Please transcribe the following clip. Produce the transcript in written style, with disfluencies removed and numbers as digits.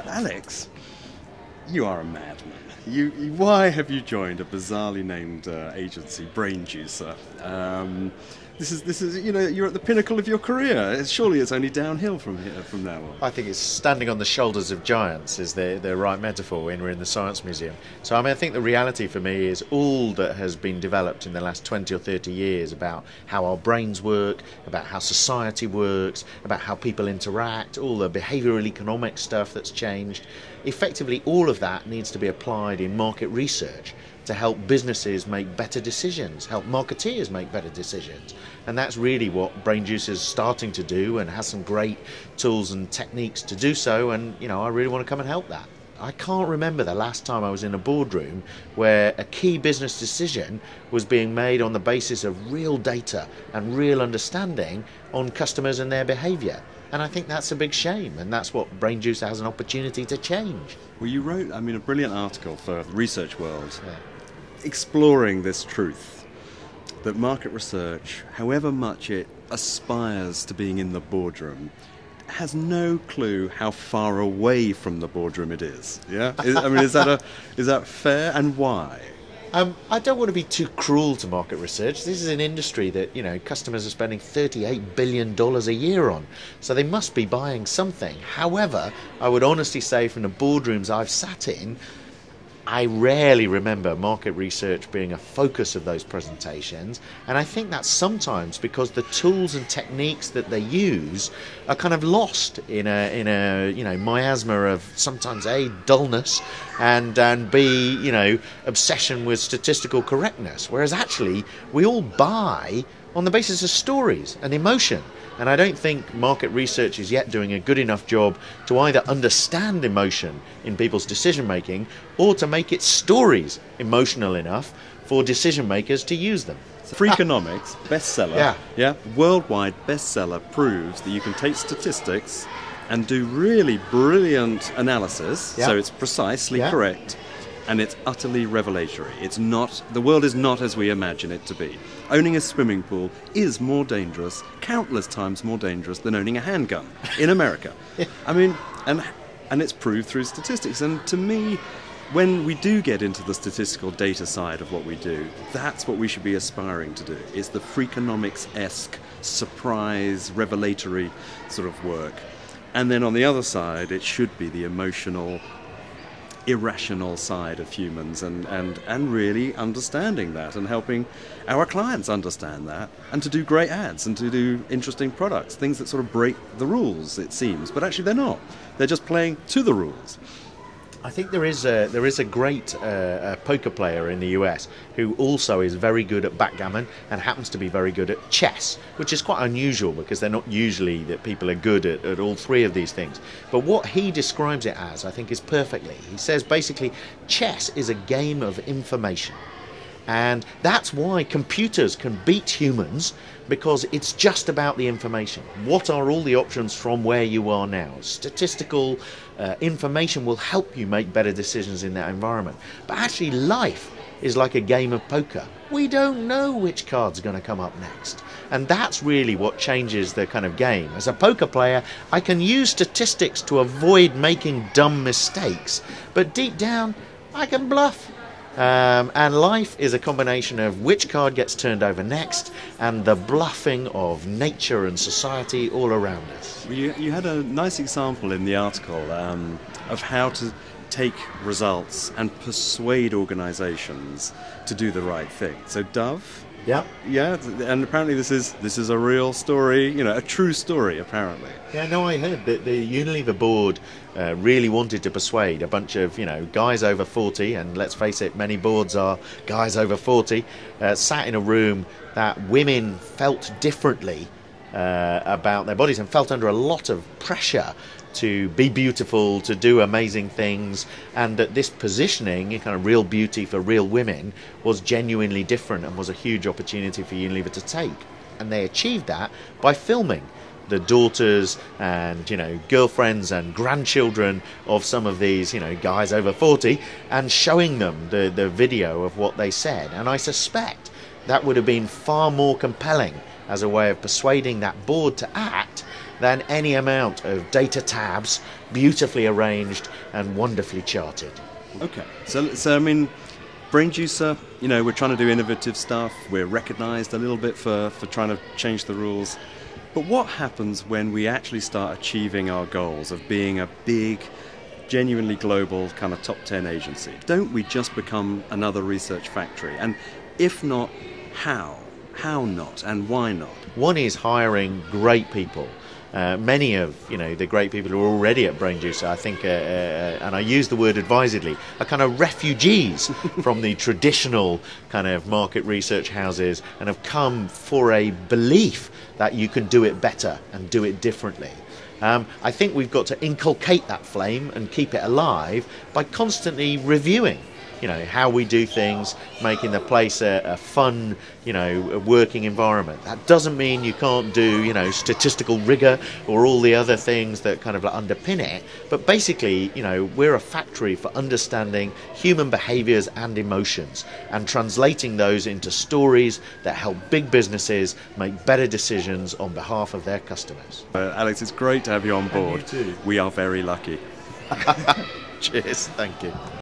Alex, you are a madman. Why have you joined a bizarrely named agency, Brain Juicer? This is, you're at the pinnacle of your career. Surely it's only downhill from here, from now on. I think it's standing on the shoulders of giants is the right metaphor when we're in the Science Museum. So, I think the reality for me is all that has been developed in the last 20 or 30 years about how our brains work, about how society works, about how people interact, all the behavioural economic stuff that's changed. Effectively, all of that needs to be applied in market research to help businesses make better decisions, help marketeers make better decisions. And that's really what Brain Juice is starting to do and has some great tools and techniques to do so. And, I really want to come and help that. I can't remember the last time I was in a boardroom where a key business decision was being made on the basis of real data and real understanding on customers and their behaviour. And I think that's a big shame, and that's what Brain Juice has an opportunity to change. Well, you wrote, a brilliant article for Research World, exploring this truth that market research, however much it aspires to being in the boardroom, has no clue how far away from the boardroom it is. Yeah, is that fair, and why? I don't want to be too cruel to market research. This is an industry that, customers are spending $38 billion a year on. So they must be buying something. However, I would honestly say from the boardrooms I've sat in, I rarely remember market research being a focus of those presentations, and I think that's sometimes because the tools and techniques that they use are kind of lost in a miasma of sometimes A, dullness, and B, obsession with statistical correctness, whereas actually we all buy on the basis of stories and emotion. And I don't think market research is yet doing a good enough job to either understand emotion in people's decision making or to make its stories emotional enough for decision makers to use them. Freakonomics, bestseller, worldwide bestseller, proves that you can take statistics and do really brilliant analysis, so it's precisely correct, and it's utterly revelatory. The world is not as we imagine it to be. Owning a swimming pool is more dangerous, countless times more dangerous than owning a handgun in America. And it's proved through statistics. And to me, when we do get into the statistical data side of what we do, that's what we should be aspiring to do. It's the Freakonomics-esque, surprise, revelatory sort of work. And then on the other side, it should be the emotional, irrational side of humans and really understanding that and helping our clients understand that and to do great ads and to do interesting products, things that sort of break the rules, it seems. But actually they're not. They're just playing to the rules. I think there is a great poker player in the US who also is very good at backgammon and happens to be very good at chess, which is quite unusual because they're not usually that people are good at all three of these things. But what he describes it as, I think, is perfectly. He says basically chess is a game of information. And that's why computers can beat humans, because it's just about the information. What are all the options from where you are now? Statistical information will help you make better decisions in that environment. But actually life is like a game of poker. We don't know which card's going to come up next. And that's really what changes the kind of game. As a poker player, I can use statistics to avoid making dumb mistakes, but deep down, I can bluff. And life is a combination of which card gets turned over next and the bluffing of nature and society all around us. You had a nice example in the article of how to take results and persuade organisations to do the right thing. So Dove? Yeah, and apparently this is a real story, a true story, apparently. Yeah, no, I heard that the Unilever board really wanted to persuade a bunch of, guys over 40, and let's face it, many boards are guys over 40, sat in a room that women felt differently about their bodies and felt under a lot of pressure to be beautiful, to do amazing things, and that this positioning, kind of real beauty for real women, was genuinely different and was a huge opportunity for Unilever to take. And they achieved that by filming the daughters and, you know, girlfriends and grandchildren of some of these, you know, guys over 40, and showing them the video of what they said. And I suspect that would have been far more compelling as a way of persuading that board to act than any amount of data tabs, beautifully arranged and wonderfully charted. Okay, so I mean, Brain Juicer, you know, we're trying to do innovative stuff. We're recognised a little bit for trying to change the rules. But what happens when we actually start achieving our goals of being a big, genuinely global kind of top 10 agency? Don't we just become another research factory? And if not, how? How not? And why not? One is hiring great people. Many of, you know, the great people who are already at Brain Juicer, I think, and I use the word advisedly, are kind of refugees from the traditional kind of market research houses, and have come for a belief that you can do it better and do it differently. I think we've got to inculcate that flame and keep it alive by constantly reviewing, you know, how we do things, making the place a fun, you know, a working environment. That doesn't mean you can't do, you know, statistical rigor or all the other things that kind of like underpin it. But basically, you know, we're a factory for understanding human behaviors and emotions and translating those into stories that help big businesses make better decisions on behalf of their customers. Alex, it's great to have you on board. And you too. We are very lucky. Cheers. Thank you.